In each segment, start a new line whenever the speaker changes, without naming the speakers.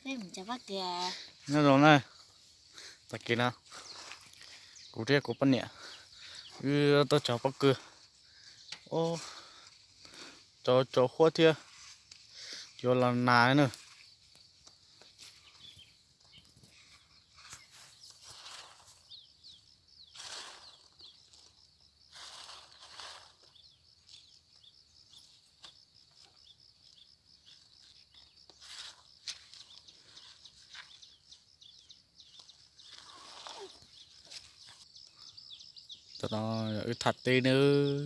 thế mình chả bắt kìa.
nó rồi này ta kia nào cụ thể của bên nhẹ cứ tôi chào bác cửa ô cho khoa thia cho là nái nữa tao nói thật tê nữa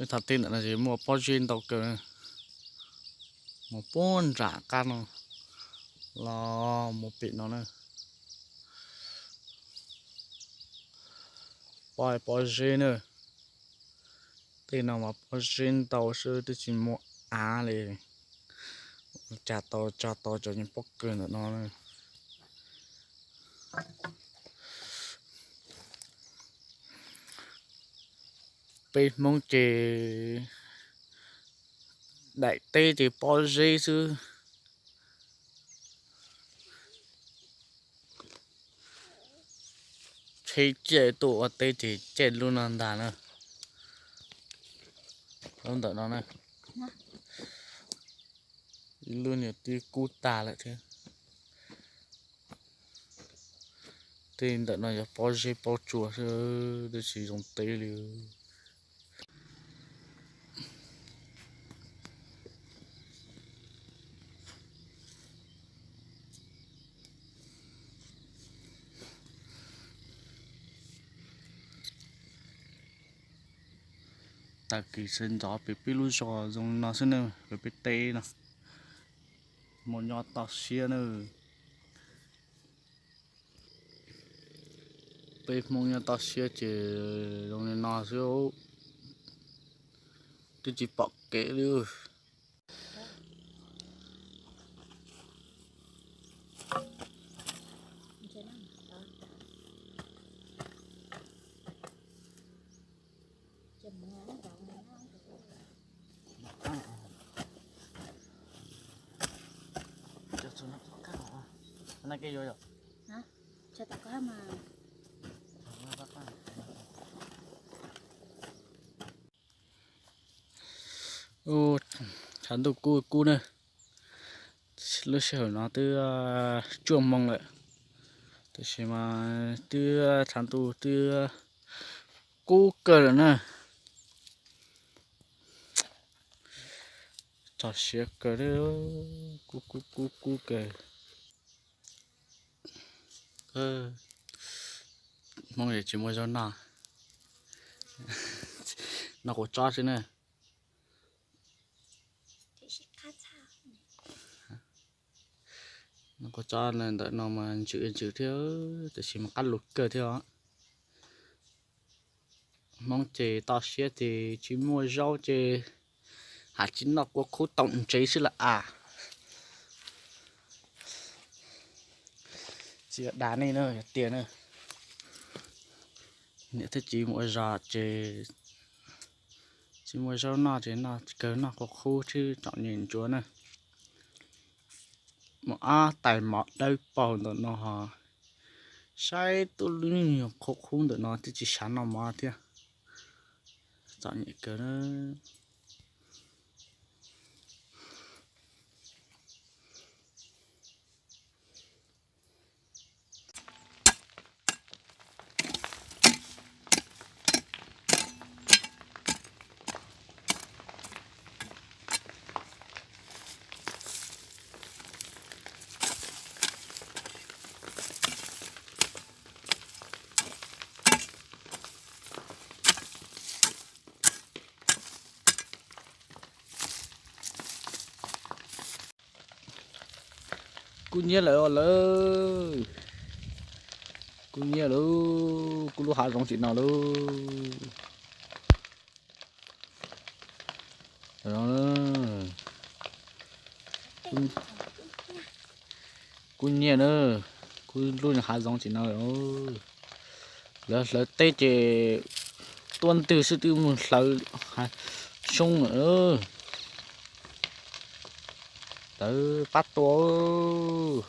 thật tê nữa là gì mua bao nhiêu tàu cơ một bốn trả căn là một bịt nó nữa bao nhiêu nữa tê nào mà bao nhiêu tàu sư tôi chỉ mua liền trả tàu cho những bốc cơ nữa nó bên mong chỉ đại tê thì bao nhiêu sư khi chế tụ ở tê thì chế luôn là đà nữa không đợi nó này luôn nhiều tí cú tà lại thế tên đợi nó bao nhiêu bao chùa chứ để sử dụng tê liền ta kỳ sinh gió bị bị lú gió dùng nó xin nữa bị tê nè một nhọt tọt xia nữa bị một nhọt tọt xia chỉ dùng nó xíu tôi chỉ bọc kệ luôn này cái gì vậy?
Hả? Cho tao có mà.
Ô, hắn tụ cu này, lúc sau nó từ chuồng mông lại, từ khi mà từ hắn tụ từ cu cờ rồi nè, chọn xe cờ đó, cu cờ, mong để chỉ mua cho nó, nó có cho chứ nè. Nó có cho nên đợi nó mà chữ thiếu thì chỉ mà cắt lụt cơ theo á mong chỉ to xía thì chỉ mua rau chỉ hạt chín nó có khu tổng chế sự là chỉ đá này nữa tiền nữa nếu thế chỉ mua rau chỉ mua rau nó thì nó cỡ nó có khu chứ chọn nhìn chúa này mà tại mọt đây bao được nó hả sai tôi luôn không được nó thì chỉ sáng nó mà thôi chọn những cái đó cú nhớ lại cú nhớ luôn cú lu hạ rong chuyện nào luôn rồi cú nhớ nữa cú lu hạ rong chuyện nào rồi lỡ tết thì tuần từ sự từ một lỡ sông nữa tới bắt tổ